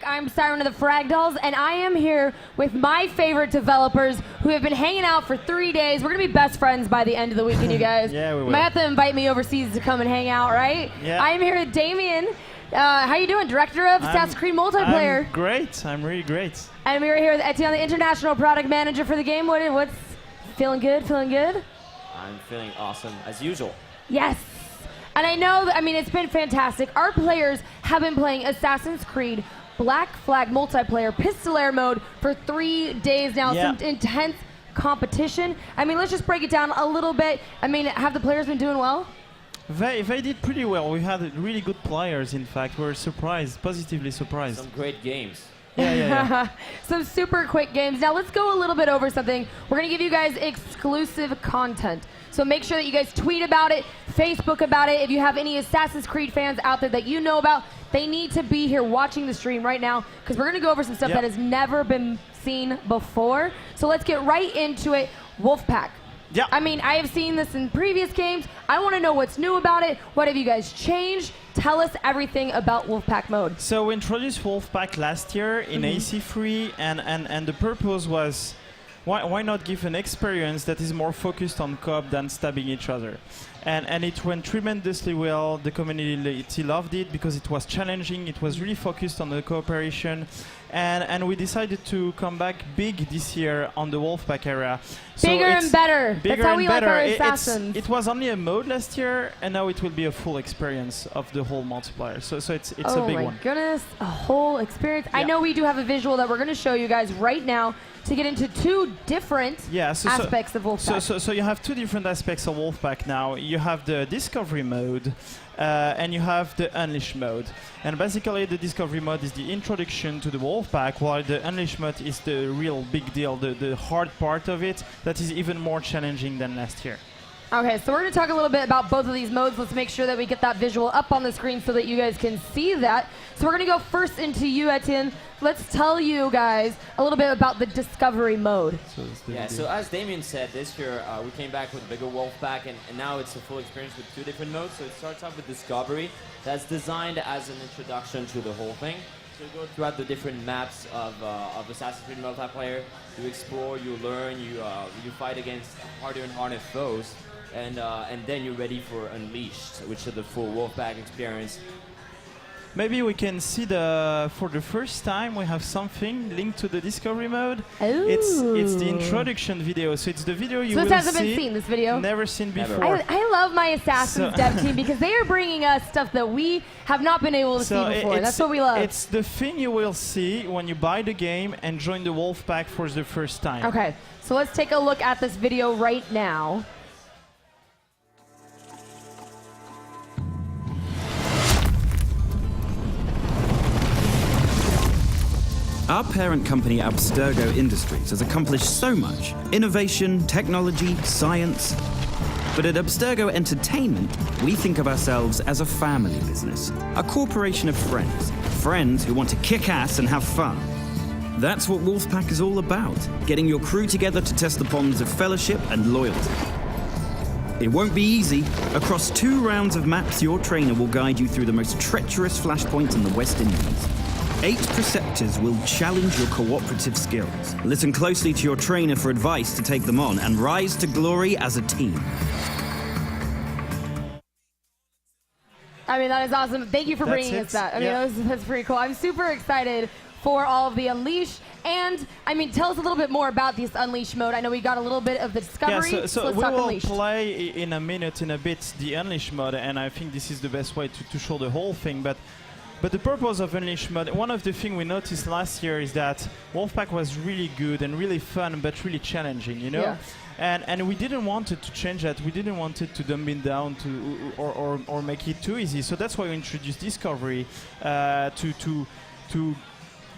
back. I'm Siren of the Frag Dolls, and I am here with my favorite developers who have been hanging out for 3 days. We're going to be best friends by the end of the weekend, you guys. Yeah, we will. You might have to invite me overseas to come and hang out, right? Yeah. I am here with Damien. How you doing? Director of Assassin's Creed Multiplayer. I'm great. I'm really great. And we're here with Etienne, the International Product Manager for the game. What's feeling good? Feeling good? I'm feeling awesome, as usual. Yes. And I know that, it's been fantastic. Our players have been playing Assassin's Creed Black Flag multiplayer Pistolear mode for 3 days now. Yeah. Some intense competition. Let's just break it down a little bit. Have the players been doing well? They did pretty well. We had really good players, in fact. We're surprised, positively surprised. Some great games. Yeah. Some super quick games. Now let's go a little bit over something. We're going to give you guys exclusive content. So make sure that you guys tweet about it, Facebook about it. If you have any Assassin's Creed fans out there that you know about, they need to be here watching the stream right now because we're going to go over some stuff that has never been seen before. So let's get right into it. Wolfpack. Yeah. I have seen this in previous games. I want to know what's new about it. What have you guys changed? Tell us everything about Wolfpack mode. So we introduced Wolfpack last year in AC3, and the purpose was, why not give an experience that is more focused on co-op than stabbing each other? And it went tremendously well. The community loved it because it was challenging. It was really focused on the cooperation. And we decided to come back big this year on the Wolfpack area. Bigger and better. Bigger That's how we and like better. our assassins. It was only a mode last year, and now it will be a full experience of the whole multiplayer. So it's a big one. Oh my goodness, a whole experience. Yeah. I know we do have a visual that we're going to show you guys right now to get into two different aspects of Wolfpack. So you have two different aspects of Wolfpack now. You have the Discovery mode, and you have the Unleash mode. And basically the Discovery mode is the introduction to the Wolfpack, while the Unleash mode is the real big deal, the hard part of it that is even more challenging than last year. Okay, so we're going to talk a little bit about both of these modes. Let's make sure that we get that visual up on the screen so that you guys can see that. So we're going to go first into you, Etienne. Let's tell you guys a little bit about the Discovery mode. So as Damien said, this year we came back with bigger Wolfpack, and now it's a full experience with 2 different modes. So it starts off with Discovery. That's designed as an introduction to the whole thing. So you go throughout the different maps of Assassin's Creed multiplayer. You explore, you learn, you fight against harder and harder foes. And then you're ready for Unleashed, which is the full Wolfpack experience. Maybe we can see for the first time we have something linked to the Discovery mode. Ooh. It's the introduction video, so it's the video you will see. So it hasn't been seen, this video? Never seen before. I love my Assassin's dev team because they are bringing us stuff that we have not been able to see before. That's what we love. It's the thing you will see when you buy the game and join the Wolfpack for the first time. Okay, so let's take a look at this video right now. Our parent company, Abstergo Industries, has accomplished so much. Innovation, technology, science. But at Abstergo Entertainment, we think of ourselves as a family business. A corporation of friends. Friends who want to kick ass and have fun. That's what Wolfpack is all about. Getting your crew together to test the bonds of fellowship and loyalty. It won't be easy. Across 2 rounds of maps, your trainer will guide you through the most treacherous flashpoints in the West Indies. 8 preceptors will challenge your cooperative skills. Listen closely to your trainer for advice to take them on and rise to glory as a team. That is awesome. Thank you for bringing us that. That's pretty cool. I'm super excited for all of the Unleash. And, tell us a little bit more about this Unleash mode. I know we got a little bit of the Discovery, so let's we talk will Unleashed. play in a bit the Unleash mode, and I think this is the best way to show the whole thing. But the purpose of Unleash mode, one of the things we noticed last year is that Wolfpack was really good and really fun, but really challenging, you know? Yeah. And we didn't want it to change that. We didn't want it to dumb it down or make it too easy. So that's why we introduced Discovery to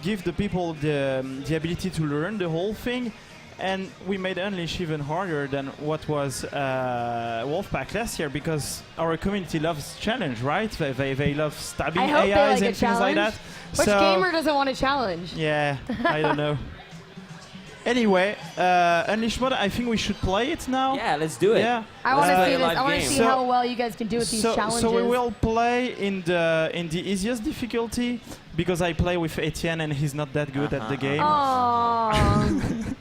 give the people the ability to learn the whole thing. And we made Unleash even harder than what was Wolfpack last year because our community loves challenge, right? They love stabbing AIs and things like that. Which gamer doesn't want a challenge? Yeah, I don't know. Anyway, Unleashed mode, I think we should play it now. Yeah, let's do it. Yeah. I want to Let's see play a this. live I want to game. see So- how well you guys can do with these challenges. So we will play in the easiest difficulty because I play with Etienne and he's not that good at the game. Aww.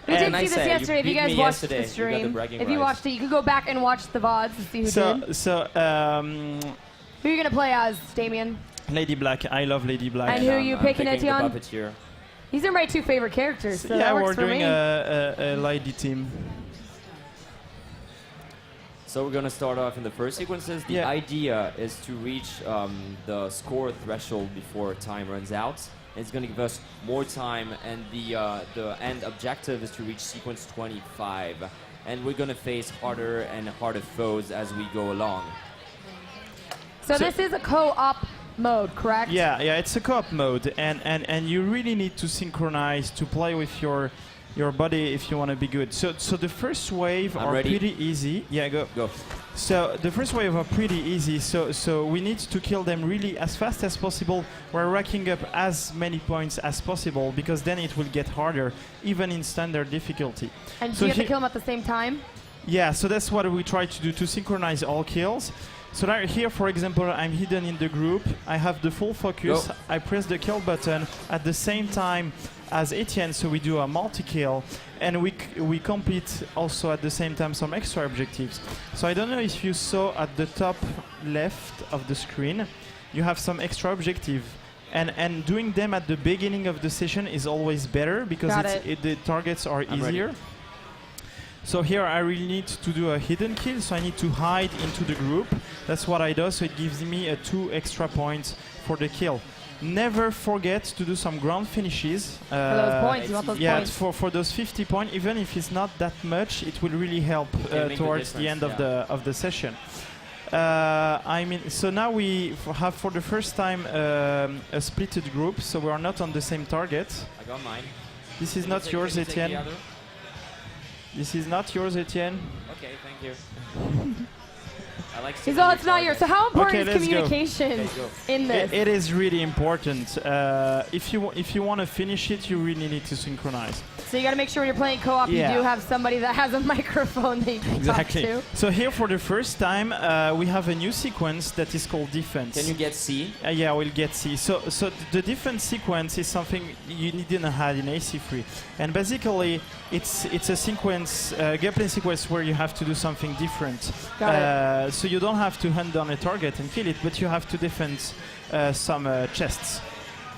We And did I see this say, you yesterday. If you beat guys me watched yesterday. the You got the stream, bragging if you rights. watched it, you could go back and watch the VODs to see who did. Who are you gonna play as, Damien? Lady Black, I love Lady Black. And who are you I'm picking, the Etienne? puppeteer. These are my two favorite characters, so yeah, that we're works for doing me. a Lady team. So we're gonna start off in the first sequences. The Yeah. idea is to reach the score threshold before time runs out. It's gonna give us more time, and the end objective is to reach sequence 25. And we're gonna face harder and harder foes as we go along. So this is a co-op mode, correct? Yeah, it's a co-op mode, and you really need to synchronize to play with your body if you want to be good. So the first wave I'm are ready. pretty easy. Yeah, go. Go. So the first wave are pretty easy. So we need to kill them really as fast as possible. We're racking up as many points as possible because then it will get harder, even in standard difficulty. And So do you have to he- kill them at the same time? Yeah, so that's what we try to do, to synchronize all kills. So now here, for example, I'm hidden in the group. I have the full focus. Go. I press the kill button at the same time as Etienne, so we do a multi-kill. And we complete also at the same time some extra objectives. So I don't know if you saw at the top left of the screen, you have some extra objective. And doing them at the beginning of the session is always better because Got the targets are I'm ready. easier. So here I really need to do a hidden kill, so I need to hide into the group. That's what I do, so it gives me 2 extra points for the kill. Never forget to do some ground finishes. For those points, you want those Yeah, points. for those 50 points, even if it's not that much, it will really help Can make the towards the end difference, of the session. I mean, so now we have for the first time a splitted group, so we are not on the same target. I got mine. This is Can you not take- yours, can you take the Etienne. other? This is not yours, Etienne. Okay, thank you. I like. He's all, it's not yours. So how important Okay, is let's go. communication Okay, go. in this? It is really important. If you want to finish it, you really need to synchronize. So you got to make sure when you're playing co-op, Yeah. you do have somebody that has a microphone that you can talk to. So here for the first time, we have a new sequence that is called defense. Can you get C? Yeah, we'll get C. So the defense sequence is something you didn't have in AC3, and basically it's a sequence, gameplay sequence where you have to do something different. Got So you don't have to hunt down a target and kill it, but you have to defend some chests.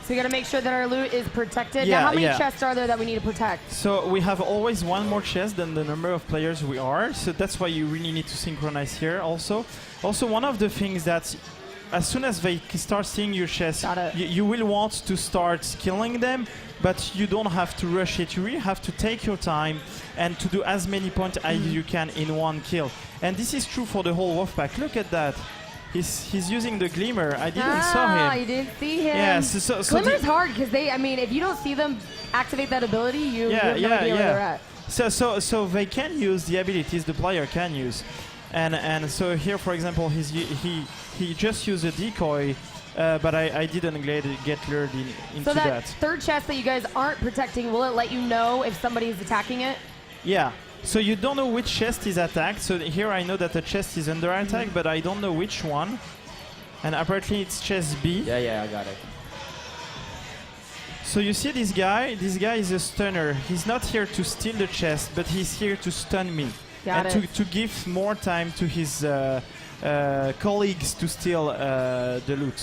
So you got to make sure that our loot is protected. Yeah, Now, how many yeah. chests are there that we need to protect? So we have always one more chest than the number of players we are. So that's why you really need to synchronize here also. Also, one of the things that as soon as they start seeing your chest, Got it. you will want to start killing them, but you don't have to rush it. You really have to take your time and to do as many points as you can in one kill. And this is true for the whole Wolfpack. Look at that. He's using the glimmer. I didn't saw him. You didn't see him. Yeah, so Glimmer's the- hard because I mean, if you don't see them activate that ability, you have no idea where they're at. So they can use the abilities the player can use, and so here, for example, he just used a decoy, but I didn't get lured into So that that. third chest that you guys aren't protecting, will it let you know if somebody's attacking it? Yeah. So you don't know which chest is attacked. So here I know that the chest is under attack, but I don't know which one. And apparently it's chest B. Yeah, I got it. So you see this guy? This guy is a stunner. He's not here to steal the chest, but he's here to stun me. Got and it. to give more time to his colleagues to steal the loot.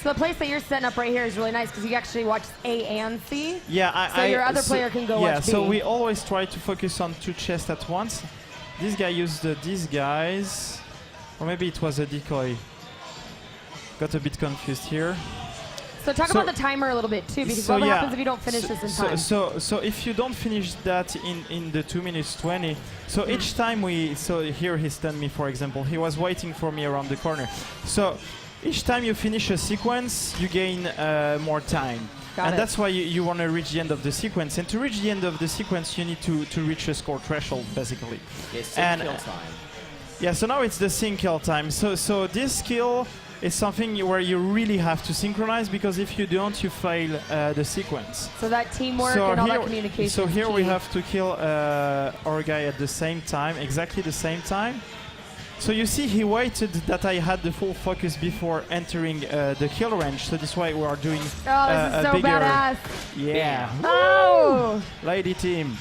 So the place that you're setting up right here is really nice because you actually watch A and C. Yeah, So your other player can go yeah, watch so B. we always try to focus on 2 chests at once. This guy used these guys, or maybe it was a decoy. Got a bit confused here. So talk So- about the timer a little bit too, because so what yeah, happens if you don't finish this in time? So if you don't finish that in the 2 minutes 20, so each time so here he stunned me, for example, he was waiting for me around the corner. So each time you finish a sequence, you gain more time. Got and it. that's why you want to reach the end of the sequence. And to reach the end of the sequence, you need to reach a score threshold, basically. Okay, And, kill time. Yeah, so now it's the sync kill time. So this skill it's something where you really have to synchronize, because if you don't, you fail the sequence. So that teamwork and all that communication. So is here key. we have to kill our guy at the same time, exactly the same time. So you see, he waited that I had the full focus before entering the kill range. So this is why we are doing Oh, this is a so bigger. badass. Yeah. Oh! Lady team.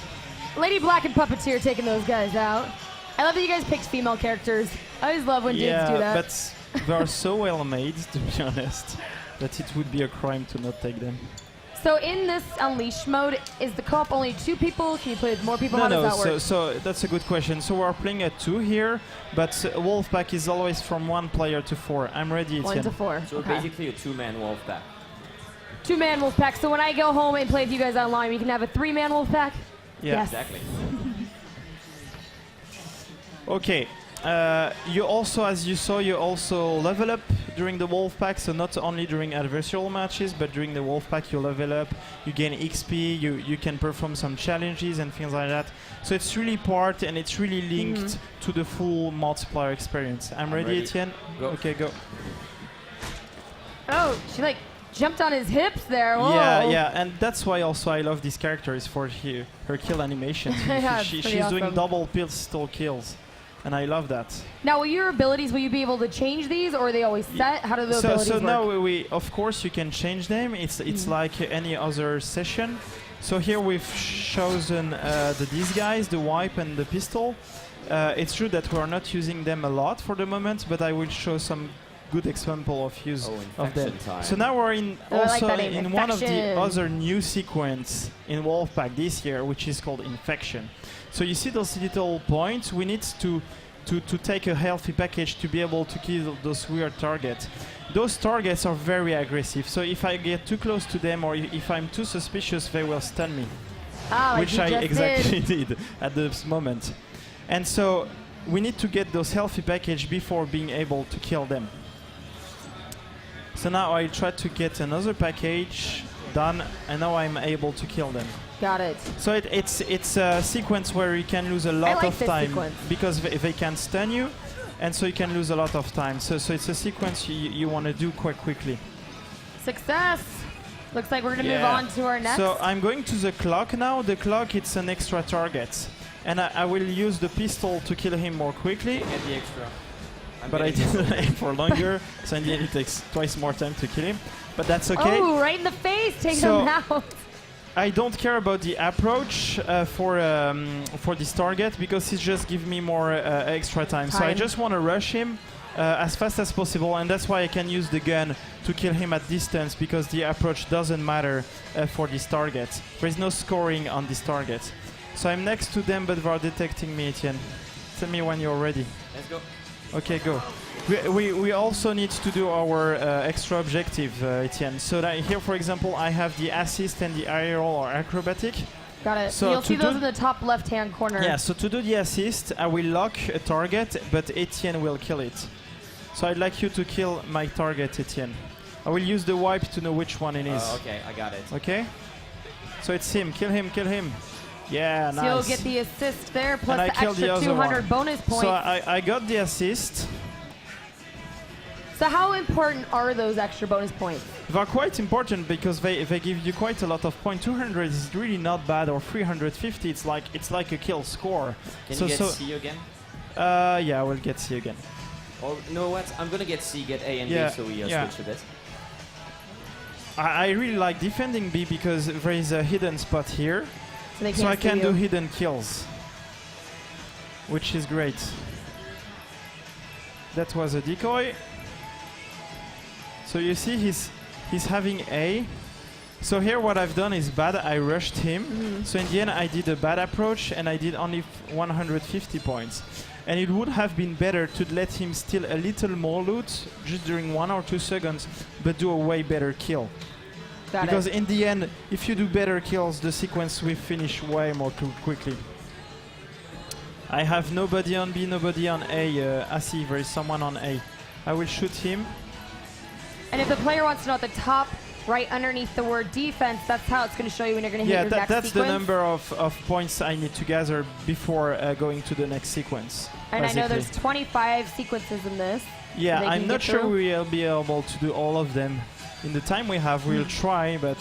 Lady Black and Puppeteer taking those guys out. I love that you guys picked female characters. I always love when dudes do that. But they are so well made, to be honest, that it would be a crime to not take them. So in this Unleashed mode, is the co-op only 2 people? Can you play with more people? How No, does that work? so that's a good question. So we're playing at 2 here, but Wolfpack is always from 1 player to 4. I'm ready, 1 to Etienne. 4. So Okay. basically a 2-man Wolfpack. 2-man Wolfpack. So when I go home and play with you guys online, we can have a 3-man Wolfpack? Yeah. Yes. Exactly. Okay. You also, as you saw, you also level up during the Wolfpack. So not only during adversarial matches, but during the Wolfpack you level up, you gain XP, you can perform some challenges and things like that. So it's really part, and it's really linked to the full multiplayer experience. I'm ready, Etienne? Go. Okay, go. Oh, she like jumped on his hips there. Whoa. Yeah, and that's why also I love this character, is for her kill animations. Yeah, it's She's pretty doing awesome. double pistol kills, and I love that. Now, will your abilities, will you be able to change these, or are they always set? How do the abilities So work? now we of course you can change them. It's like any other session. So here we've chosen these guys, the wipe and the pistol. It's true that we are not using them a lot for the moment, but I will show some good example of use of them. Time. So now we're in Oh, I like also that name, in one of the Infection. other new sequence in Wolfpack this year, which is called Infection. So you see those little points. We need to take a healthy package to be able to kill those weird targets. Those targets are very aggressive. So if I get too close to them, or if I'm too suspicious, they will stun me, like which you I just exactly did. did at this moment. And so we need to get those healthy package before being able to kill them. So now I try to get another package done, and now I'm able to kill them. Got it. So it's a sequence where you can lose a lot like of this time, sequence. because they can stun you, and so you can lose a lot of time. So it's a sequence you want to do quite quickly. Success. Looks like we're going to move on to our next. So I'm going to the clock now. The clock, it's an extra target, and I will use the pistol to kill him more quickly. Get the extra. But I didn't aim for longer, so in the end it takes twice more time to kill him. But that's okay. Oh, right in the face. Take So- him out. I don't care about the approach for this target, because it just gives me more extra time. So I just want to rush him as fast as possible, and that's why I can use the gun to kill him at distance, because the approach doesn't matter for this target. There is no scoring on this target. So I'm next to them, but they are detecting me, Etienne. Tell me when you're ready. Let's go. Okay, go. We also need to do our extra objective, Etienne. So that here, for example, I have the assist and the aerial or acrobatic. Got it. So You'll to see those do- in the top left-hand corner. Yeah, so to do the assist, I will lock a target, but Etienne will kill it. So I'd like you to kill my target, Etienne. I will use the wipe to know which one it is. Okay, I got it. Okay? So it's him. Kill him, kill him. Yeah, So nice. you'll get the assist there, plus And I the killed the extra other 200 one. bonus points. So I got the assist. So how important are those extra bonus points? They're quite important, because they give you quite a lot of points. 200 is really not bad, or 350. It's like a kill score. Can so you get so C again? yeah, we'll get C again. Or you know what? I'm gonna get C, get A and Yeah, B, so we yeah. switch a bit. I really like defending B, because there is a hidden spot here, So they can't so I see can you. do hidden kills, which is great. That was a decoy. So you see he's having A. So here what I've done is bad. I rushed him. So in the end I did a bad approach, and I did only 150 points. And it would have been better to let him steal a little more loot just during 1 or 2 seconds, but do a way better kill. Got Because it. in the end, if you do better kills, the sequence will finish way more quickly. I have nobody on B, nobody on A. I see there is someone on A. I will shoot him. And if the player wants to know at the top, right underneath the word defense, that's how it's going to show you when you're going to hit Yeah, your next that's sequence. the number of points I need to gather before going to the next sequence. And I know basically. there's 25 sequences in this. Yeah, they can I'm not get sure through? we'll be able to do all of them. In the time we have, we'll try, but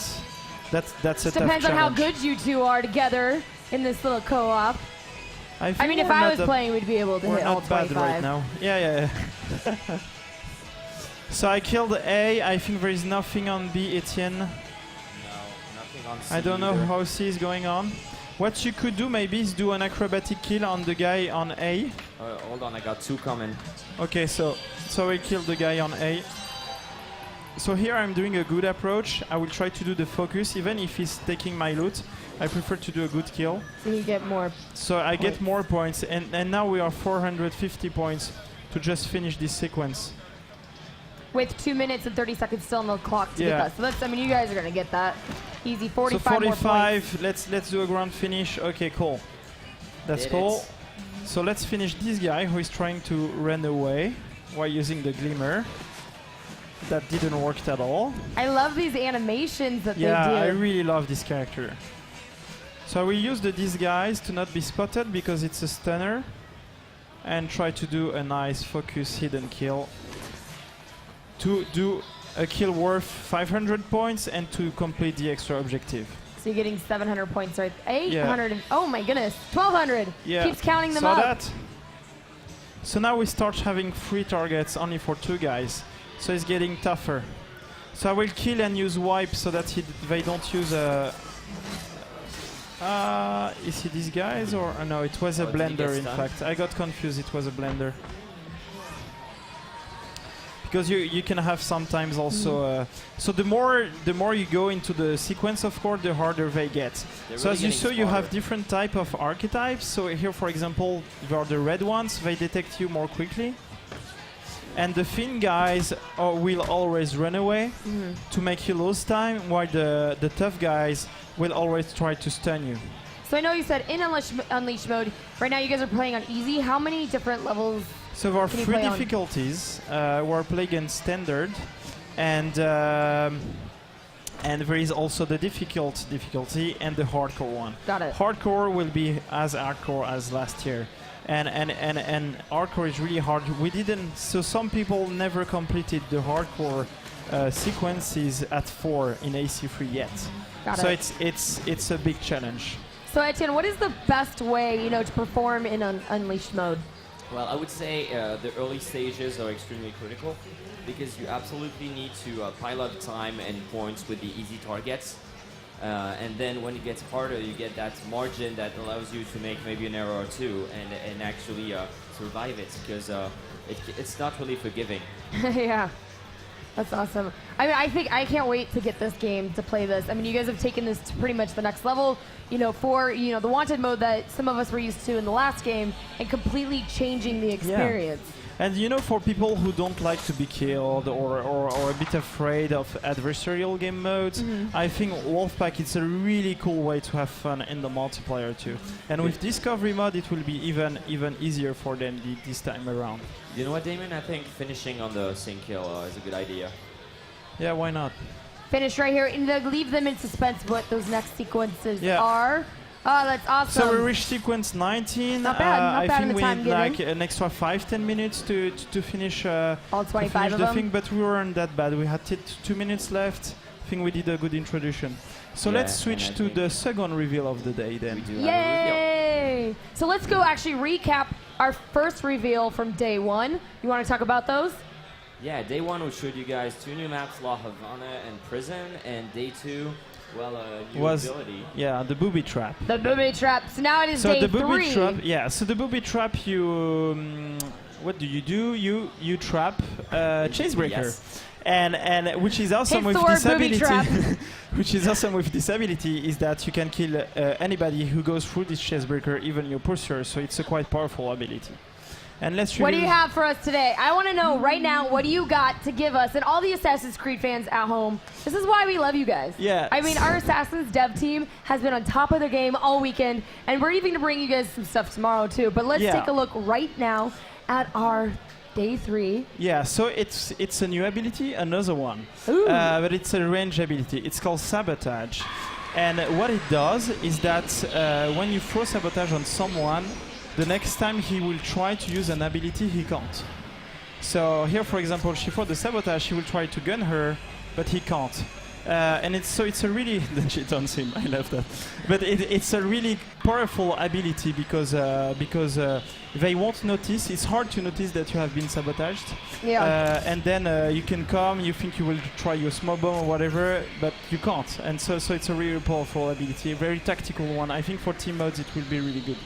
that's a tough Depends on how challenge. good you two are together in this little co-op. I think mean, if we're I not was that- playing, we'd be able to We're hit all not bad 25. right now. Yeah. So I killed A. I think there is nothing on B, Etienne. No, nothing on C I don't know either. how C is going on. What you could do maybe is do an acrobatic kill on the guy on A. Hold on, I got 2 coming. Okay, so I killed the guy on A. So here I'm doing a good approach. I will try to do the focus, even if he's taking my loot. I prefer to do a good kill. So you get more. So I get more points, and now we are 450 points to just finish this sequence. With 2 minutes and 30 seconds still on the clock to get Yeah. that. So that's, I mean, you guys are gonna get that. Easy, 45 So more points. 45, let's do a grand finish. Okay, cool. That's Did cool. it. So let's finish this guy who is trying to run away while using the glimmer. That didn't work at all. I love these animations that Yeah, they I do. really love this character. So I will use the disguise to not be spotted because it's a stunner, and try to do a nice focus hidden kill to do a kill worth 500 points and to complete the extra objective. So you're getting 700 points right. 800. Yeah. And, oh my goodness. 1200. Yeah. Keeps counting them so up. That. So now we start having 3 targets only for 2 guys. So it's getting tougher. So I will kill and use wipe so that they don't use a... is he these guys or... no, it was a Oh, did he get blender in stunned? fact. I got confused, it was a blender. Because you can have sometimes also... so the more you go into the sequence, of course, the harder they get. They're So really as you getting saw, you have smarter. different type of archetypes. So here, for example, there are the red ones. They detect you more quickly. And the thin guys will always run away to make you lose time, while the tough guys will always try to stun you. So I know you said in Unleash mode. Right now you guys are playing on easy. How many different levels? So there are Can you 3 play on? difficulties. We're playing in standard, and there is also the difficulty and the hardcore one. Got it. Hardcore will be as hardcore as last year, and hardcore is really hard. We didn't. So some people never completed the hardcore sequences at 4 in AC3 yet. Got So it. it's a big challenge. So Etienne, what is the best way, to perform in Unleashed mode? Well, I would say the early stages are extremely critical because you absolutely need to pile up time and points with the easy targets. And then when it gets harder, you get that margin that allows you to make maybe an error or two and actually survive it because it's not really forgiving. Yeah. That's awesome. I mean, I can't wait to get this game, to play this. I mean, you guys have taken this to pretty much the next level, for, the wanted mode that some of us were used to in the last game and completely changing the experience. And for people who don't like to be killed or a bit afraid of adversarial game modes, I think Wolfpack is a really cool way to have fun in the multiplayer too. And with Discovery mode, it will be even easier for them this time around. You know what, Damon? I think finishing on the sync kill is a good idea. Yeah, why not? Finish right here and leave them in suspense what those next sequences Yeah. are. Oh, that's awesome. So we reached sequence 19. Not bad, not I bad think in the we time need given. like an extra 5-10 minutes to finish, All to 25 finish of the them? thing, but we weren't that bad. We had 2 minutes left. I think we did a good introduction. So Yeah, let's and switch I to think the second reveal of the day We then. do have a reveal. Yay! So let's go actually recap our first reveal from day 1. You want to talk about those? Yeah, day 1 we showed you guys 2 new maps, La Havana and Prison, and day 2, well, new Was ability. yeah, the booby trap. The booby trap. So now it is So day the booby 3. trap, yeah. So the booby trap, you what do? You trap Chasebreaker, Yes. and which is awesome Hits with the word this booby trap. ability. Which is awesome with this ability is that you can kill anybody who goes through this Chasebreaker, even your pursuer. So it's a quite powerful ability. And let's What do you reveal- have for us today? I want to know right now, what do you got to give us and all the Assassin's Creed fans at home? This is why we love you guys. Yeah. I mean, our Assassin's dev team has been on top of their game all weekend, and we're even going to bring you guys some stuff tomorrow too. But let's Yeah. take a look right now at our day 3. Yeah, so it's a new ability, another one, Ooh. but it's a range ability. It's called Sabotage, and what it does is that when you throw Sabotage on someone, the next time he will try to use an ability, he can't. So here, for example, for the sabotage, she will try to gun her, but he can't. And it's a really then she turns him. I love that, but it's a really powerful ability because they won't notice. It's hard to notice that you have been sabotaged. Yeah. And then you can come. You think you will try your smoke bomb or whatever, but you can't. And so it's a really powerful ability, a very tactical one. I think for team modes it will be really good.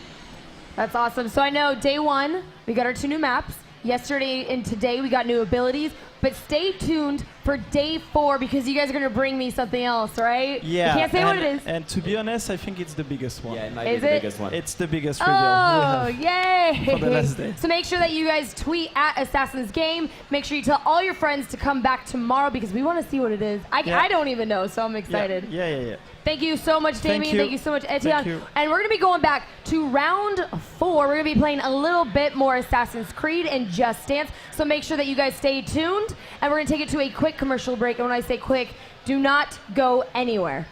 That's awesome. So I know day 1 we got our 2 new maps. Yesterday and today we got new abilities. But stay tuned for day 4 because you guys are going to bring me something else, right? Yeah. You can't say what it is. And to be honest, I think it's the biggest one. Yeah, it might Is be the it? biggest one. It's the biggest reveal. Oh, we have yay! for the last day. So make sure that you guys tweet at Assassin's Game. Make sure you tell all your friends to come back tomorrow because we want to see what it is. I don't even know, so I'm excited. Yeah. Thank you so much, Damien. Thank you so much, Etienne. Thank you. And we're going to be going back to round 4. We're going to be playing a little bit more Assassin's Creed and Just Dance. So make sure that you guys stay tuned. And we're going to take it to a quick commercial break. And when I say quick, do not go anywhere.